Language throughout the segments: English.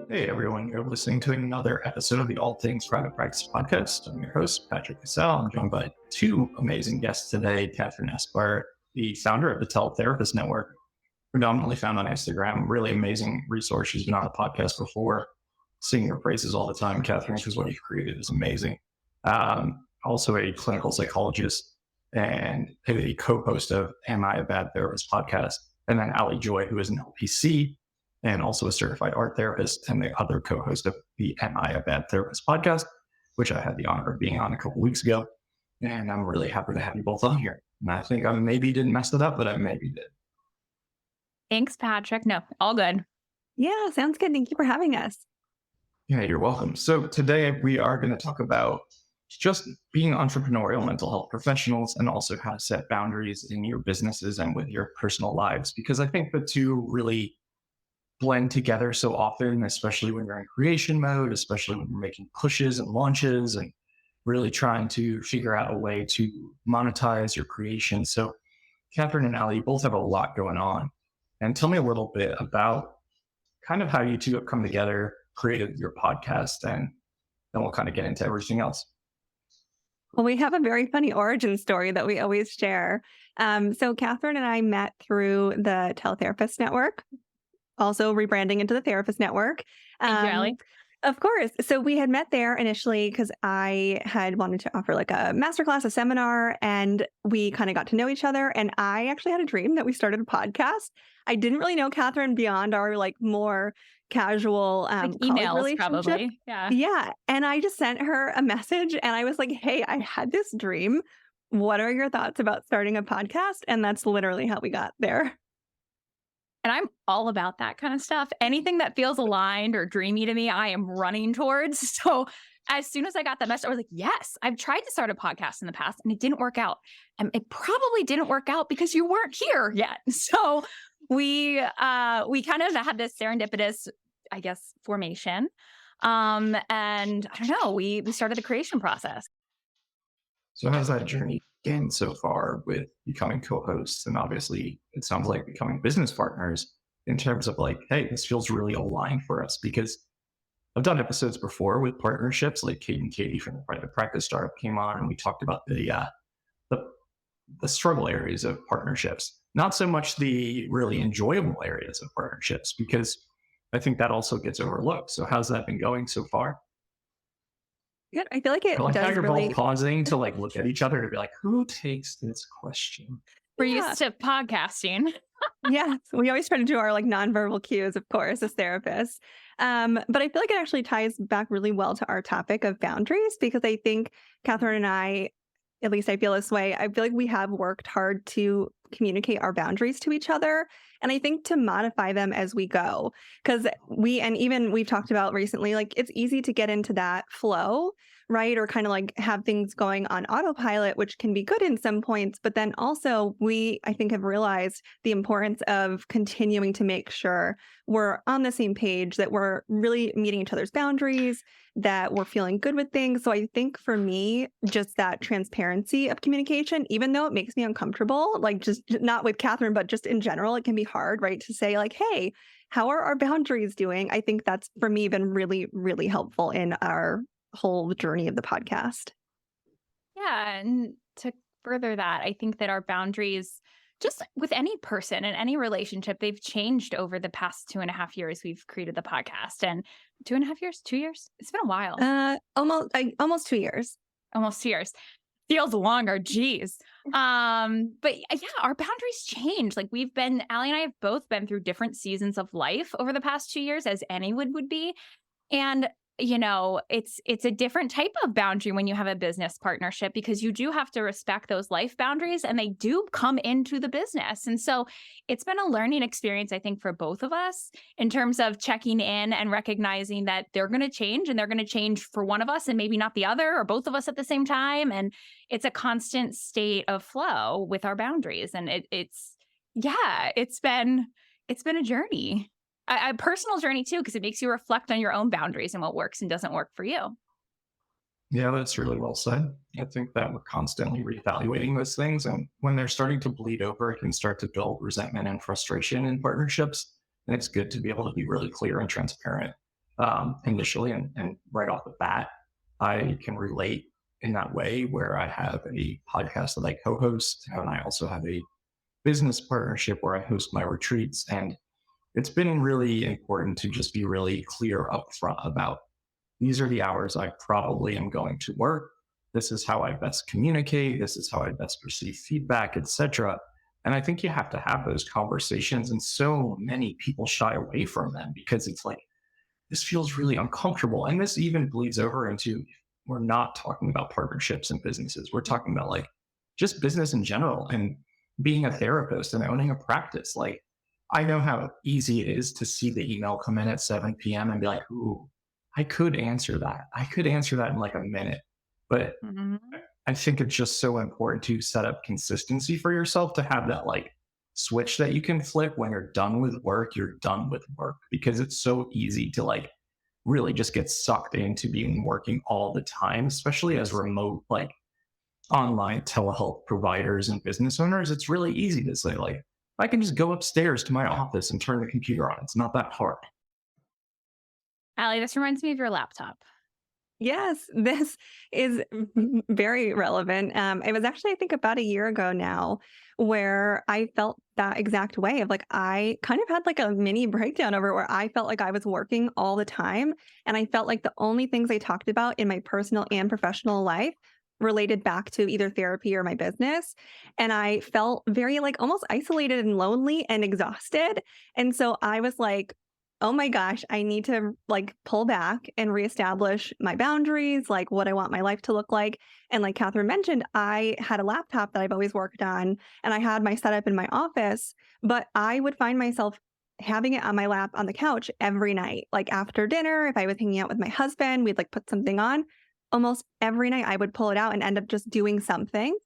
Hey everyone, you're listening to another episode of the All Things Private Practice podcast. I'm your host, Patrick.Casale. I'm joined by two amazing guests today, Kathryn and Allie, the founder of the Therapist Network, predominantly found on Instagram. Really amazing resource. She's been on the podcast before. Singing your praises all the time, Kathryn, because what you've created is amazing. Also a clinical psychologist and a co-host of Am I a Bad Therapist podcast. And then Allie Joy, who is an LPC and also a certified art therapist and the other co-host of the Am I a Bad Therapist podcast, which I had the honor of being on a couple weeks ago. And I'm really happy to have you both on here. And I think I maybe didn't mess it up, but I maybe did. Thanks, Patrick. No, all good. Yeah, sounds good. Thank you for having us. Yeah, you're welcome. So today we are going to talk about just being entrepreneurial mental health professionals and also how to set boundaries in your businesses and with your personal lives, because I think the two really blend together so often, especially when you're in creation mode, especially when you're making pushes and launches and really trying to figure out a way to monetize your creation. So Kathryn and Allie, you both have a lot going on. And tell me a little bit about kind of how you two have come together, created your podcast, and then we'll kind of get into everything else. Well, we have a very funny origin story that we always share. So Kathryn and I met through the Therapist Network, also rebranding into the Therapist Network. Thank you, Allie. Of course. So we had met there initially because I had wanted to offer like a masterclass, a seminar, and we kind of got to know each other. And I actually had a dream that we started a podcast. I didn't really know Kathryn beyond our like more casual emails, relationship. probably. Yeah. Yeah. And I just sent her a message and I was like, hey, I had this dream. What are your thoughts about starting a podcast? And that's literally how we got there. And I'm all about that kind of stuff. Anything that feels aligned or dreamy to me, I am running towards. So as soon as I got that message, I was like, yes, I've tried to start a podcast in the past and it didn't work out. And it probably didn't work out because you weren't here yet. So we kind of had this serendipitous, I guess, formation. And I don't know, we started the creation process. So how's that journey been so far with becoming co-hosts? And obviously it sounds like becoming business partners in terms of like, hey, this feels really aligned for us, because I've done episodes before with partnerships, like Kate and Katie from the Private Practice Startup came on and we talked about the struggle areas of partnerships, not so much the really enjoyable areas of partnerships, because I think that also gets overlooked. So how's that been going so far? Good. I feel like it I like does how you're really... both pausing to like look at each other to be like, who takes this question? We're used to podcasting. Yeah. So we always try to do our like nonverbal cues, of course, as therapists. But I feel like it actually ties back really well to our topic of boundaries, because I think Kathryn and I, at least I feel this way, I feel like we have worked hard to communicate our boundaries to each other. And I think to modify them as we go, because we've talked about recently, like it's easy to get into that flow, right? Or kind of like have things going on autopilot, which can be good in some points. But then also I think, have realized the importance of continuing to make sure we're on the same page, that we're really meeting each other's boundaries, that we're feeling good with things. So I think for me, just that transparency of communication, even though it makes me uncomfortable, like just not with Kathryn, but just in general, it can be hard, right? To say like, hey, how are our boundaries doing? I think that's for me been really, really helpful in our whole journey of the podcast. Yeah. And to further that, I think that our boundaries, just with any person in any relationship, they've changed over the past 2.5 years we've created the podcast. And 2.5 years, 2 years? It's been a while. Almost 2 years. Almost 2 years. Feels longer. Geez. But yeah, our boundaries change. Like Allie and I have both been through different seasons of life over the past 2 years, as any would be. And you know, it's a different type of boundary when you have a business partnership, because you do have to respect those life boundaries and they do come into the business. And so it's been a learning experience, I think, for both of us in terms of checking in and recognizing that they're going to change, and they're going to change for one of us and maybe not the other, or both of us at the same time. And it's a constant state of flow with our boundaries. And it's been a journey. A personal journey too, because it makes you reflect on your own boundaries and what works and doesn't work for you. Yeah, that's really well said. I think that we're constantly reevaluating those things. And when they're starting to bleed over, it can start to build resentment and frustration in partnerships. And it's good to be able to be really clear and transparent initially. And right off the bat, I can relate in that way where I have a podcast that I co-host, and I also have a business partnership where I host my retreats. And it's been really important to just be really clear upfront about these are the hours I probably am going to work. This is how I best communicate. This is how I best receive feedback, etc. And I think you have to have those conversations. And so many people shy away from them because it's like, this feels really uncomfortable. And this even bleeds over into, we're not talking about partnerships and businesses. We're talking about like just business in general and being a therapist and owning a practice. Like, I know how easy it is to see the email come in at 7 p.m. and be like, ooh, I could answer that. I could answer that in like a minute. But Mhm. I think it's just so important to set up consistency for yourself to have that like switch that you can flip when you're done with work, you're done with work, because it's so easy to like really just get sucked into being working all the time, especially as remote, like online telehealth providers and business owners. It's really easy to say, like, I can just go upstairs to my office and turn the computer on. It's not that hard. Allie, this reminds me of your laptop. Yes, this is very relevant. It was actually, I think, about a year ago now where I felt that exact way of like, I kind of had like a mini breakdown over it where I felt like I was working all the time. And I felt like the only things I talked about in my personal and professional life related back to either therapy or my business. And I felt very like almost isolated and lonely and exhausted. And so I was like, oh my gosh, I need to like pull back and reestablish my boundaries, like what I want my life to look like. And like Kathryn mentioned, I had a laptop that I've always worked on and I had my setup in my office, but I would find myself having it on my lap on the couch every night. Like after dinner, if I was hanging out with my husband, we'd like put something on. Almost every night I would pull it out and end up just doing something.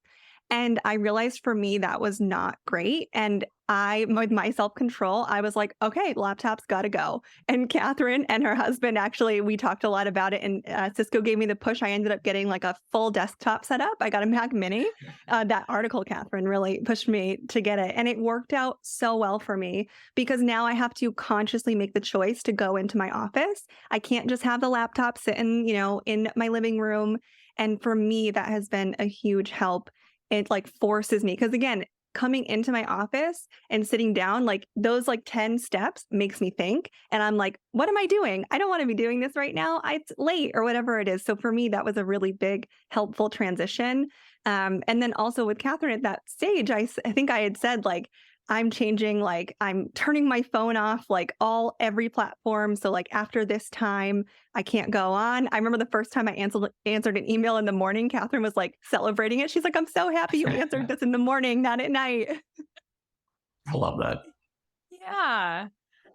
And I realized for me that was not great. And with my self control, I was like, okay, laptop's got to go. And Kathryn and her husband, actually, we talked a lot about it. And Cisco gave me the push. I ended up getting like a full desktop setup. I got a Mac Mini. That article, Kathryn, really pushed me to get it. And it worked out so well for me because now I have to consciously make the choice to go into my office. I can't just have the laptop sitting, in my living room. And for me, that has been a huge help. It like forces me because again, coming into my office and sitting down, like those like 10 steps makes me think. And I'm like, what am I doing? I don't want to be doing this right now. It's late or whatever it is. So for me, that was a really big, helpful transition. And then also with Kathryn at that stage, I think I had said like, I'm changing, like I'm turning my phone off, like every platform. So like after this time, I can't go on. I remember the first time I answered an email in the morning, Kathryn was like celebrating it. She's like, I'm so happy you answered this in the morning, not at night. I love that. Yeah.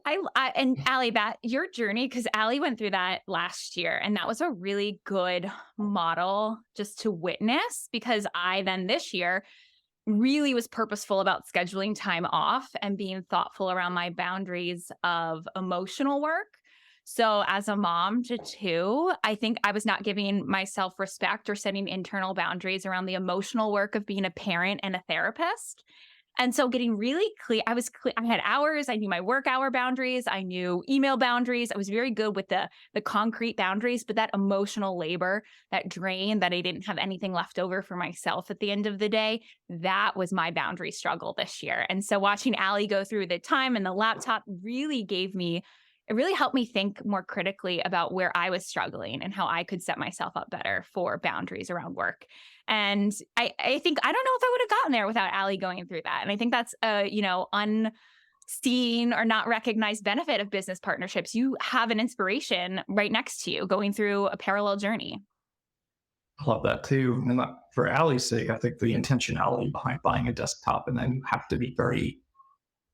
And Allie, that your journey, because Allie went through that last year, and that was a really good model just to witness because I then this year really was purposeful about scheduling time off and being thoughtful around my boundaries of emotional work. So as a mom to two, I think I was not giving myself respect or setting internal boundaries around the emotional work of being a parent and a therapist. And so getting really clear, I had hours, I knew my work hour boundaries, I knew email boundaries. I was very good with the concrete boundaries, but that emotional labor, that drain that I didn't have anything left over for myself at the end of the day, that was my boundary struggle this year. And so watching Allie go through the time and the laptop it really helped me think more critically about where I was struggling and how I could set myself up better for boundaries around work. And I think, I don't know if I would have gotten there without Allie going through that. And I think that's unseen or not recognized benefit of business partnerships. You have an inspiration right next to you going through a parallel journey. I love that too. And for Allie's sake, I think the intentionality behind buying a desktop, and then you have to be very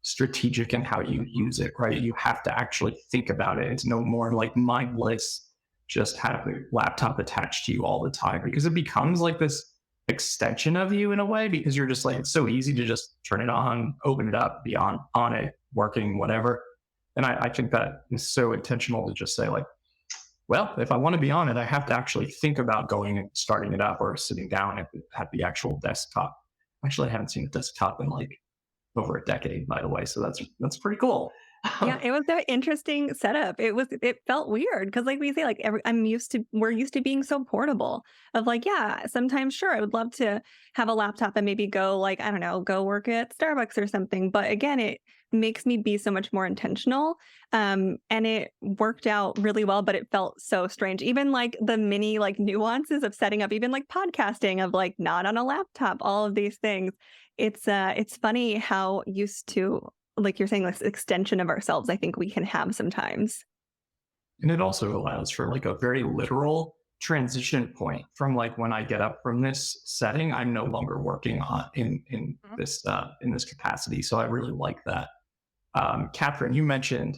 strategic in how you use it, right? You have to actually think about it. It's no more like mindless, just have a laptop attached to you all the time because it becomes like this extension of you in a way because you're just like, it's so easy to just turn it on, open it up, be on it, working, whatever. And I think that is so intentional to just say like, well, if I want to be on it, I have to actually think about going and starting it up or sitting down at the actual desktop. Actually, I haven't seen a desktop in like over a decade, by the way. So that's pretty cool. Yeah, it was an interesting setup. It felt weird because, like we say, like we're used to being so portable. Of like, yeah, sometimes sure, I would love to have a laptop and maybe go like I don't know, go work at Starbucks or something. But again, it makes me be so much more intentional. And it worked out really well, but it felt so strange. Even like the mini like nuances of setting up, even like podcasting of like not on a laptop, all of these things. It's funny how used to like you're saying, this extension of ourselves, I think we can have sometimes. And it also allows for like a very literal transition point from like when I get up from this setting, I'm no longer working on Mhm. in this capacity. So I really like that. Kathryn, you mentioned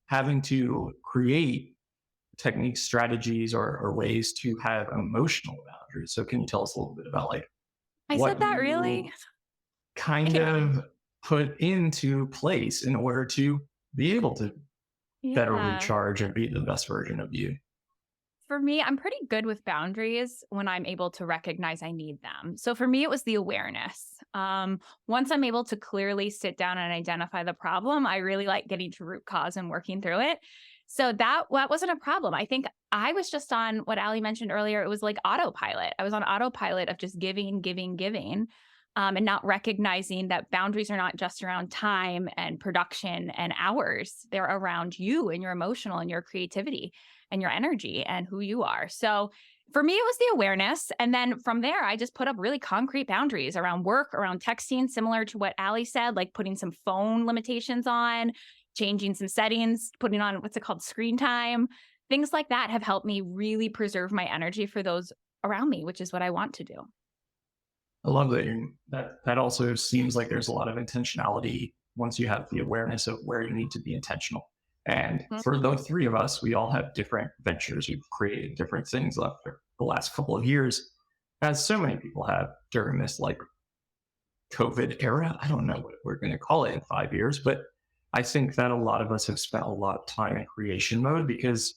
having to create techniques, strategies, or ways to have emotional boundaries. So can you tell us a little bit about like I said what that really? you kind of put into place in order to be able to better Yeah. recharge and be the best version of you? For me, I'm pretty good with boundaries when I'm able to recognize I need them. So for me, it was the awareness. Once I'm able to clearly sit down and identify the problem, I really like getting to root cause and working through it. So that wasn't a problem. I think I was just on what Allie mentioned earlier. It was like autopilot. I was on autopilot of just giving, giving, giving, and not recognizing that boundaries are not just around time and production and hours. They're around you and your emotional and your creativity and your energy and who you are. So for me, it was the awareness. And then from there, I just put up really concrete boundaries around work, around texting, similar to what Allie said, like putting some phone limitations on, changing some settings, putting on what's it called, screen time. Things like that have helped me really preserve my energy for those around me, which is what I want to do. I love that that also seems like there's a lot of intentionality once you have the awareness of where you need to be intentional. And Mhm. for the three of us, we all have different ventures. We've created different things after the last couple of years, as so many people have during this like COVID era. I don't know what we're going to call it in 5 years, but I think that a lot of us have spent a lot of time in creation mode because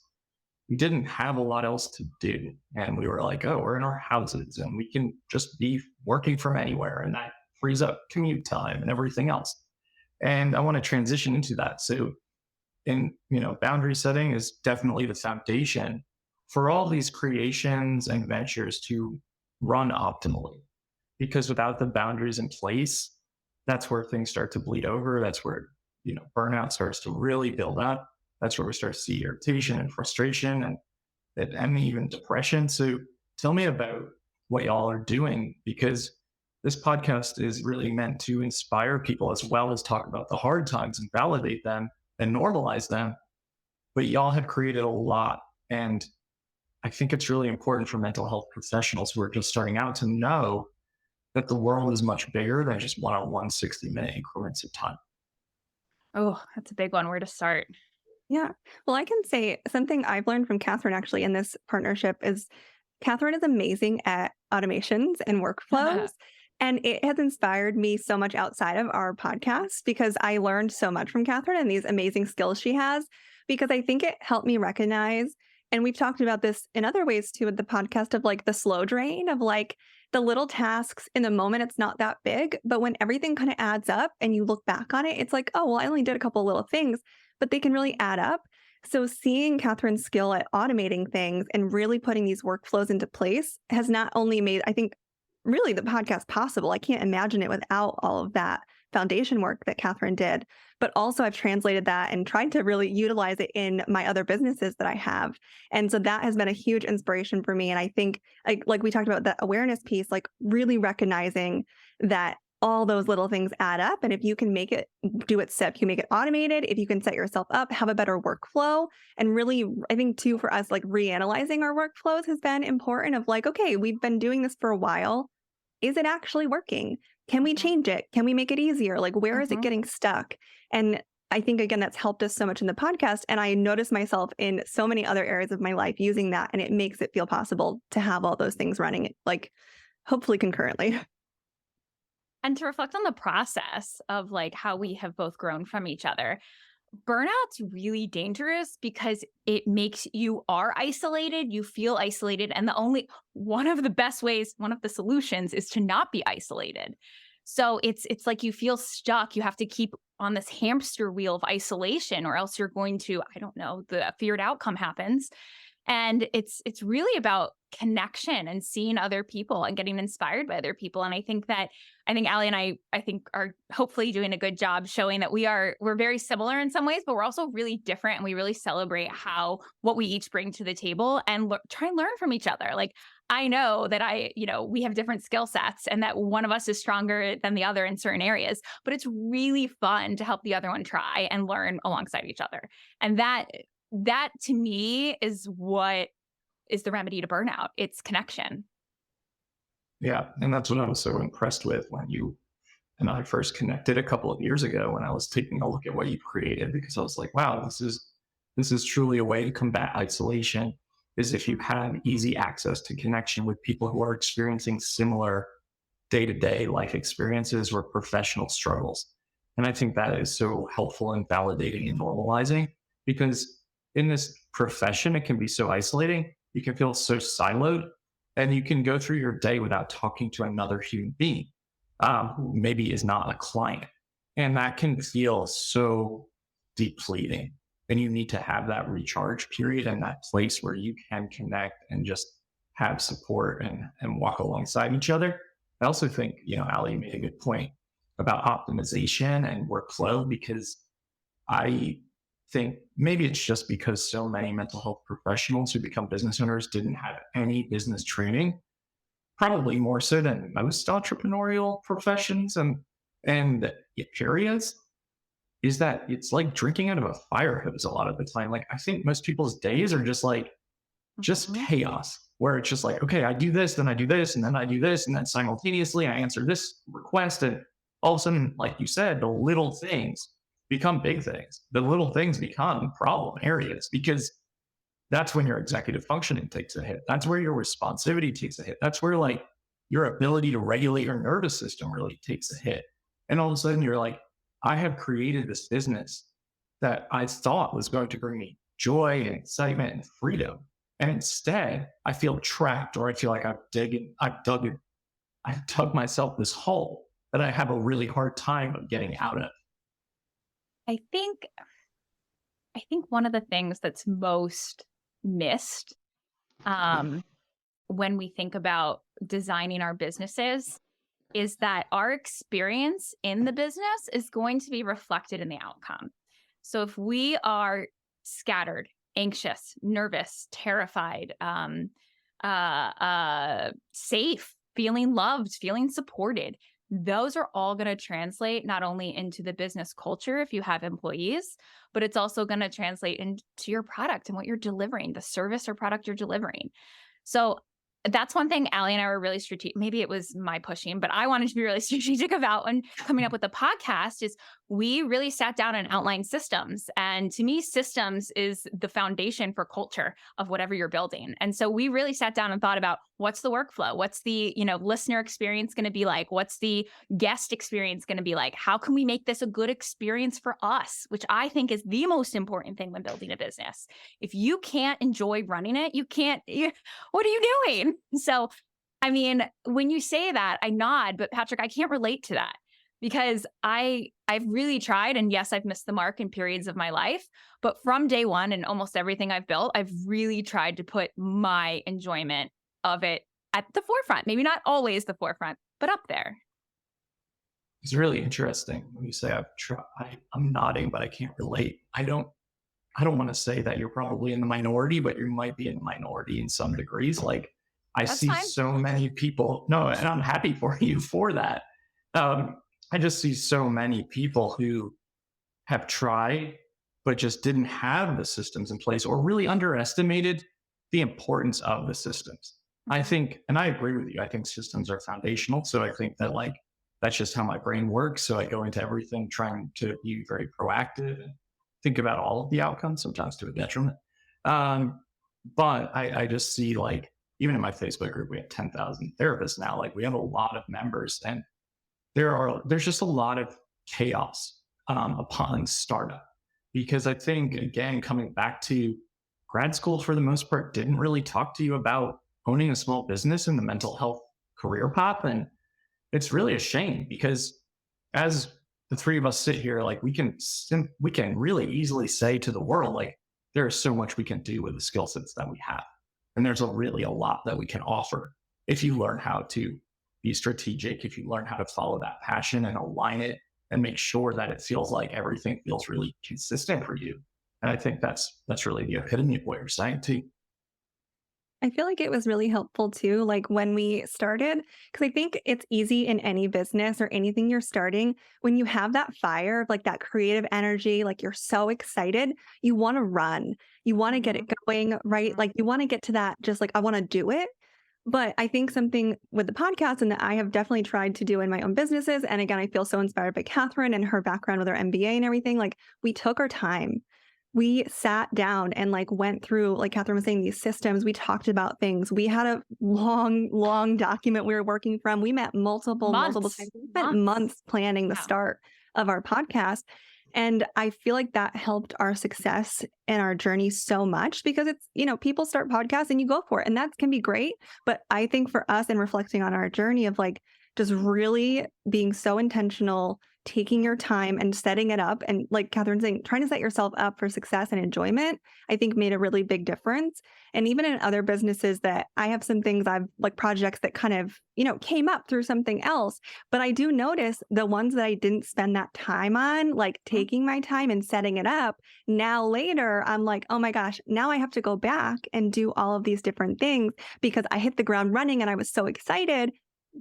we didn't have a lot else to do. And we were like, oh, we're in our houses and we can just be working from anywhere. And that frees up commute time and everything else. And I want to transition into that. So, boundary setting is definitely the foundation for all these creations and ventures to run optimally. Because without the boundaries in place, that's where things start to bleed over. That's where, burnout starts to really build up. That's where we start to see irritation and frustration and even depression. So tell me about what y'all are doing because this podcast is really meant to inspire people as well as talk about the hard times and validate them and normalize them. But y'all have created a lot. And I think it's really important for mental health professionals who are just starting out to know that the world is much bigger than just one-on-one 60-minute increments of time. Oh, that's a big one. Where to start? Yeah. Well, I can say something I've learned from Kathryn actually in this partnership is Kathryn is amazing at automations and workflows. And it has inspired me so much outside of our podcast because I learned so much from Kathryn and these amazing skills she has, because I think it helped me recognize. And we've talked about this in other ways too with the podcast of like the slow drain of like the little tasks in the moment, it's not that big. But when everything kind of adds up and you look back on it, it's like, oh, well, I only did a couple of little things, but they can really add up. So seeing Kathryn's skill at automating things and really putting these workflows into place has not only made, I think, really the podcast possible. I can't imagine it without all of that foundation work that Kathryn did. But also I've translated that and tried to really utilize it in my other businesses that I have. And so that has been a huge inspiration for me. And I think like we talked about that awareness piece, like really recognizing that all those little things add up. And if you can make it do its step, you make it automated. If you can set yourself up, have a better workflow. And really, I think too, for us, like reanalyzing our workflows has been important of like, okay, we've been doing this for a while. Is it actually working? Can we Mhm. change it? Can we make it easier? Like, where is it Mhm. getting stuck? And I think, again, that's helped us so much in the podcast. And I notice myself in so many other areas of my life using that. And it makes it feel possible to have all those things running, like, hopefully concurrently. And to reflect on the process of like how we have both grown from each other. Burnout's really dangerous because it makes you are isolated, you feel isolated, and the only one of the best ways, one of the solutions is to not be isolated. So it's like you feel stuck. You have to keep on this hamster wheel of isolation, or else you're going to, I don't know, the feared outcome happens. And it's really about connection and seeing other people and getting inspired by other people. And I think Allie and I think are hopefully doing a good job showing that we're very similar in some ways, but we're also really different. And we really celebrate what we each bring to the table and try and learn from each other. Like, I know that we have different skill sets and that one of us is stronger than the other in certain areas, but it's really fun to help the other one try and learn alongside each other. And that to me is what is the remedy to burnout. It's connection. Yeah. And that's what I was so impressed with when you and I first connected a couple of years ago when I was taking a look at what you created, because I was like, wow, this is truly a way to combat isolation, is if you have easy access to connection with people who are experiencing similar day-to-day life experiences or professional struggles. And I think that is so helpful in validating and normalizing, because in this profession, it can be so isolating. You can feel so siloed, and you can go through your day without talking to another human being who maybe is not a client. And that can feel so depleting. And you need to have that recharge period and that place where you can connect and just have support and walk alongside each other. I also think, Allie made a good point about optimization and workflow, because I think maybe it's just because so many mental health professionals who become business owners didn't have any business training, probably more so than most entrepreneurial professions and areas, is that it's like drinking out of a fire hose a lot of the time. Like, I think most people's days are just chaos, where it's just like, okay, I do this, then I do this, and then I do this, and then simultaneously I answer this request. And all of a sudden, like you said, the little things become big things. The little things become problem areas, because that's when your executive functioning takes a hit. That's where your responsivity takes a hit. That's where like your ability to regulate your nervous system really takes a hit. And all of a sudden you're like, I have created this business that I thought was going to bring me joy and excitement and freedom. And instead I feel trapped, or I feel like I've dug myself this hole that I have a really hard time of getting out of. I think one of the things that's most missed when we think about designing our businesses is that our experience in the business is going to be reflected in the outcome. So if we are scattered, anxious, nervous, terrified, safe, feeling loved, feeling supported, those are all going to translate not only into the business culture if you have employees, but it's also going to translate into your product and what you're delivering, the service or product you're delivering. So that's one thing Allie and I were really strategic. Maybe it was my pushing, but I wanted to be really strategic about when coming up with the podcast is we really sat down and outlined systems. And to me, systems is the foundation for culture of whatever you're building. And so we really sat down and thought about what's the workflow? What's the, listener experience going to be like? What's the guest experience going to be like? How can we make this a good experience for us? Which I think is the most important thing when building a business. If you can't enjoy running it, what are you doing? So, I mean, when you say that, I nod, but Patrick, I can't relate to that because I've really tried, and yes, I've missed the mark in periods of my life, but from day one and almost everything I've built, I've really tried to put my enjoyment of it at the forefront. Maybe not always the forefront, but up there. It's really interesting when you say I've tried. I'm nodding, but I can't relate. I don't want to say that you're probably in the minority, but you might be in the minority in some degrees. Like I That's see fine. so many people. No, and I'm happy for you for that. I just see so many people who have tried, but just didn't have the systems in place or really underestimated the importance of the systems. I think, and I agree with you, I think systems are foundational. So I think that like, that's just how my brain works. So I go into everything trying to be very proactive and think about all of the outcomes, sometimes to a detriment. But I just see like, even in my Facebook group, we have 10,000 therapists now. Like we have a lot of members, and there's just a lot of chaos upon startup. Because I think, again, coming back to grad school for the most part, didn't really talk to you about owning a small business in the mental health career path. it's really a shame because as the three of us sit here, like we can really easily say to the world, like there is so much we can do with the skill sets that we have. And there's really a lot that we can offer if you learn how to be strategic, if you learn how to follow that passion and align it and make sure that it feels like everything feels really consistent for you. And I think that's really the epitome of what you're saying too. I feel like it was really helpful too, like when we started, because I think it's easy in any business or anything you're starting when you have that fire of like that creative energy, like you're so excited, you want to run, you want to get it going, right? Like you want to get to that, just like, I want to do it. But I think something with the podcast and that I have definitely tried to do in my own businesses. And again, I feel so inspired by Kathryn and her background with her MBA and everything. Like we took our time. We sat down and like went through, like Kathryn was saying, these systems. We talked about things. We had a long document we were working from. We met multiple times. We spent months planning the start of our podcast. And I feel like that helped our success and our journey so much because it's, people start podcasts and you go for it and that can be great. But I think for us and reflecting on our journey of like just really being so intentional, taking your time and setting it up. And like Kathryn saying, trying to set yourself up for success and enjoyment, I think made a really big difference. And even in other businesses that I have some things like projects that kind of, came up through something else. But I do notice the ones that I didn't spend that time on, like taking my time and setting it up. Now later, I'm like, oh my gosh, now I have to go back and do all of these different things because I hit the ground running and I was so excited.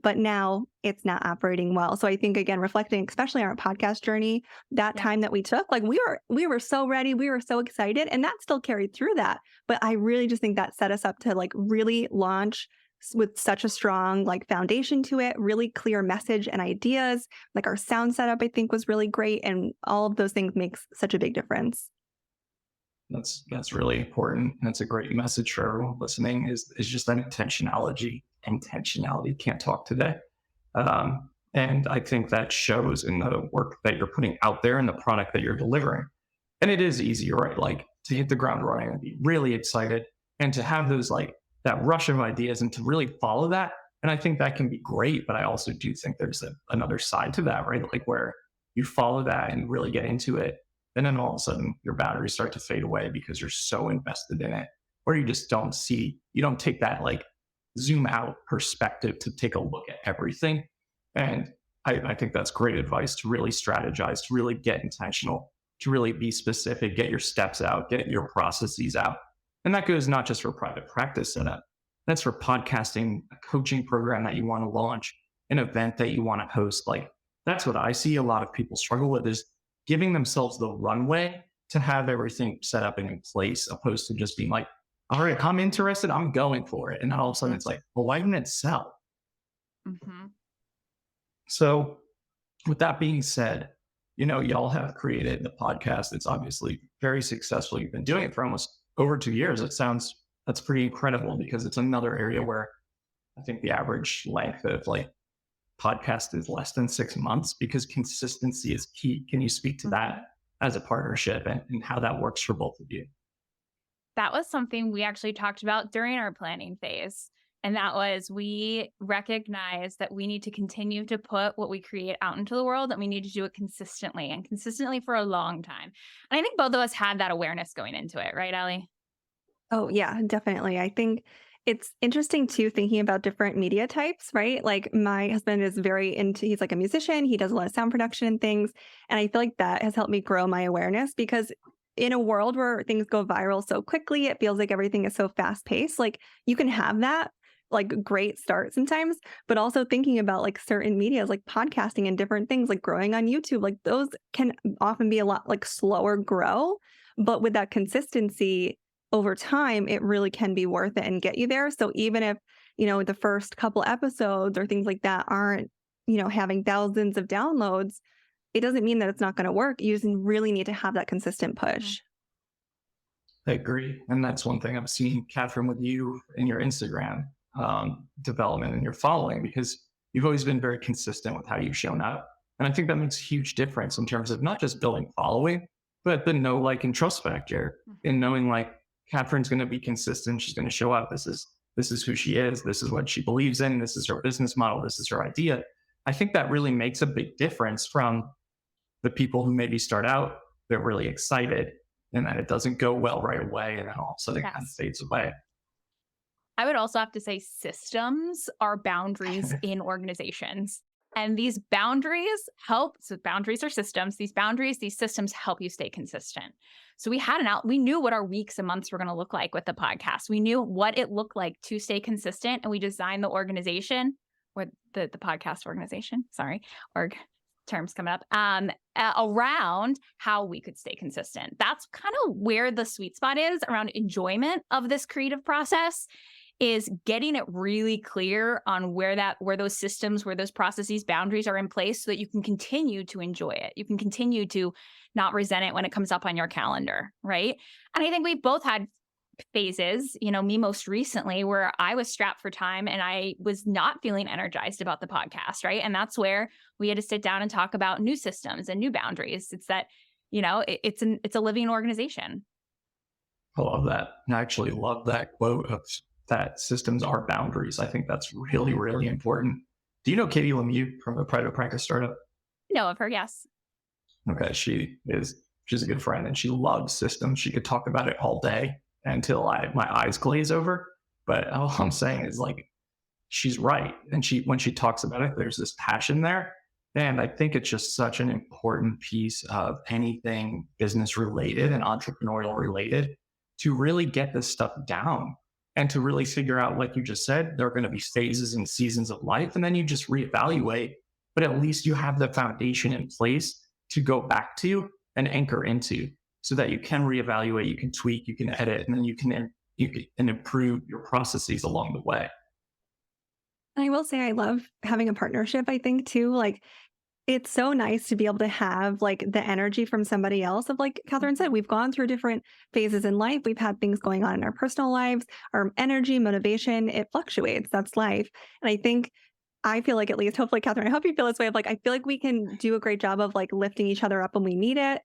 But now it's not operating well. So I think, again, reflecting, especially on our podcast journey, that time that we took, like we were so ready, we were so excited, and that still carried through that. But I really just think that set us up to like really launch with such a strong like foundation to it, really clear message and ideas. Like our sound setup, I think was really great. And all of those things makes such a big difference. That's really important. That's a great message for everyone listening is just that intentionality. Can't talk today. And I think that shows in the work that you're putting out there and the product that you're delivering. And it is easy, right? Like to hit the ground running and be really excited and to have those like that rush of ideas and to really follow that. And I think that can be great. But I also do think there's another side to that, right? Like where you follow that and really get into it. And then all of a sudden your batteries start to fade away because you're so invested in it, or you just you don't take that like zoom out perspective to take a look at everything. And I think that's great advice to really strategize, to really get intentional, to really be specific, get your steps out, get your processes out. And that goes not just for private practice setup, that's for podcasting, a coaching program that you want to launch, an event that you want to host. Like that's what I see a lot of people struggle with is giving themselves the runway to have everything set up and in place, opposed to just being like, all right, I'm interested, I'm going for it. And then all of a sudden it's like, well, why didn't it sell? Mm-hmm. So with that being said, y'all have created the podcast. It's obviously very successful. You've been doing it for almost over 2 years. That's pretty incredible because it's another area where I think the average length of like podcast is less than 6 months because consistency is key. Can you speak to that as a partnership and how that works for both of you? That was something we actually talked about during our planning phase. And that was, we recognize that we need to continue to put what we create out into the world, and we need to do it consistently and consistently for a long time. And I think both of us had that awareness going into it, right, Allie? Oh, yeah, definitely. I think it's interesting too, thinking about different media types, right? Like my husband is he's like a musician. He does a lot of sound production and things. And I feel like that has helped me grow my awareness because in a world where things go viral so quickly, it feels like everything is so fast paced. Like you can have that like great start sometimes, but also thinking about like certain medias like podcasting and different things like growing on YouTube, like those can often be a lot like slower grow, but with that consistency over time, it really can be worth it and get you there. So even if, the first couple episodes or things like that aren't, having thousands of downloads, it doesn't mean that it's not going to work. You just really need to have that consistent push. I agree. And that's one thing I've seen, Kathryn, with you and your Instagram development and your following, because you've always been very consistent with how you've shown up. And I think that makes a huge difference in terms of not just building following, but the know, like, and trust factor in knowing like Kathryn's going to be consistent. She's going to show up. This is who she is. This is what she believes in. This is her business model. This is her idea. I think that really makes a big difference from the people who maybe start out, they're really excited, and then it doesn't go well right away, and then all of a sudden it kind of Yes. fades away. I would also have to say systems are boundaries in organizations. And these boundaries help. So boundaries are systems. These boundaries, these systems help you stay consistent. So we knew what our weeks and months were going to look like with the podcast. We knew what it looked like to stay consistent. And we designed the organization or the podcast organization, org terms coming up, around how we could stay consistent. That's kind of where the sweet spot is around enjoyment of this creative process, is getting it really clear on where those systems, where those processes, boundaries are in place so that you can continue to enjoy it. You can continue to not resent it when it comes up on your calendar, right? And I think we both had phases, me most recently, where I was strapped for time and I was not feeling energized about the podcast, right? And that's where we had to sit down and talk about new systems and new boundaries. It's that, it's a living organization. I love that. And I actually love that quote of that systems are boundaries. I think that's really, really important. Do you know Katie Lemieux from the private practice startup? No, of her, yes. Okay, she's a good friend and she loves systems. She could talk about it all day until my eyes glaze over. But all I'm saying is, like, she's right. And when she talks about it, there's this passion there. And I think it's just such an important piece of anything business related and entrepreneurial related to really get this stuff down and to really figure out, like you just said, there are going to be phases and seasons of life, and then you just reevaluate. But at least you have the foundation in place to go back to and anchor into, so that you can reevaluate, you can tweak, you can edit, and then you can improve your processes along the way. And I will say I love having a partnership, I think, too. Like, it's so nice to be able to have like the energy from somebody else of, like Kathryn said, we've gone through different phases in life. We've had things going on in our personal lives, our energy, motivation, it fluctuates. That's life. And I feel like, at least, hopefully, Kathryn, I hope you feel this way, of like, I feel like we can do a great job of like lifting each other up when we need it,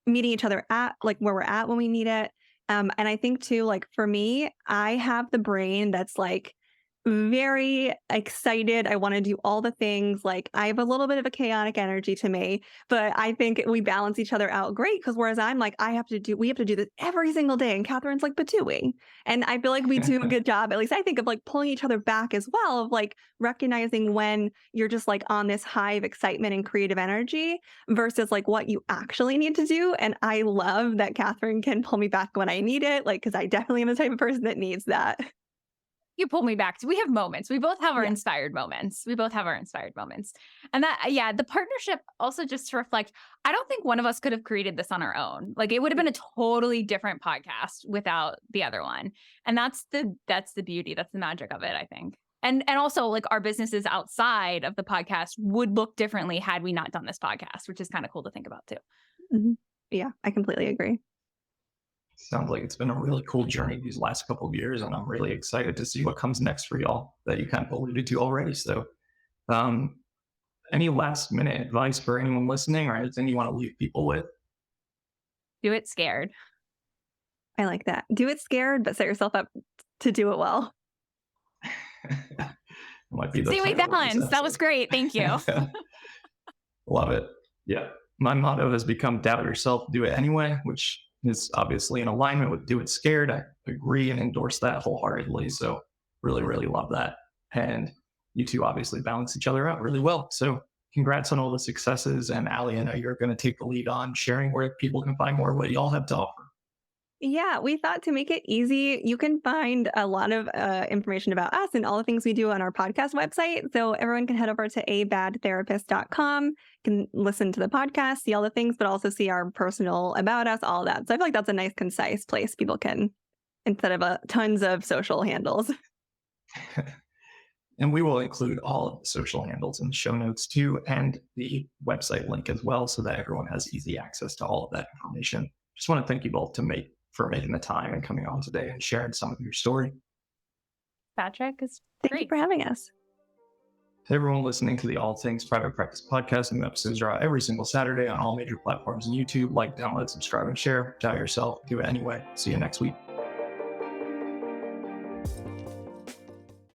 meeting each other at like where we're at when we need it. And I think too, like for me, I have the brain that's like very excited. I want to do all the things. Like, I have a little bit of a chaotic energy to me, but I think we balance each other out great. Because whereas I'm like, we have to do this every single day. And Kathryn's like, but do we? And I feel like we do a good job, at least I think, of like pulling each other back as well, of like recognizing when you're just like on this high of excitement and creative energy versus like what you actually need to do. And I love that Kathryn can pull me back when I need it, like, because I definitely am the type of person that needs that. You pull me back. We have moments. We both have our Yeah. inspired moments. And the partnership also, just to reflect, I don't think one of us could have created this on our own. Like, it would have been a totally different podcast without the other one. And that's the beauty. That's the magic of it, I think. And also, like, our businesses outside of the podcast would look differently had we not done this podcast, which is kind of cool to think about too. Mm-hmm. Yeah, I completely agree. Sounds like it's been a really cool journey these last couple of years, and I'm really excited to see what comes next for y'all that you kind of alluded to already. So, any last minute advice for anyone listening, or anything you want to leave people with? Do it scared. I like that. Do it scared, but set yourself up to do it well. Might be the See, we title of this balanced. That was episode. great. Thank you. Love it. Yeah. My motto has become doubt yourself, do it anyway, which is obviously in alignment with do it scared. I agree and endorse that wholeheartedly. So really, really love that. And you two obviously balance each other out really well. So congrats on all the successes. And Allie, I know you're going to take the lead on sharing where people can find more of what y'all have to offer. Yeah, we thought to make it easy, you can find a lot of information about us and all the things we do on our podcast website. So everyone can head over to abadtherapist.com, can listen to the podcast, see all the things, but also see our personal about us, all that. So I feel like that's a nice, concise place people can, instead of tons of social handles. And we will include all of the social handles in the show notes too, and the website link as well, so that everyone has easy access to all of that information. Just want to thank you both for making the time and coming on today and sharing some of your story. Patrick, is Thank great. you for having us. To everyone listening to the All Things Private Practice podcast, new episodes are out every single Saturday on all major platforms and YouTube. Like, download, subscribe, and share. Doubt yourself. Do it anyway. See you next week.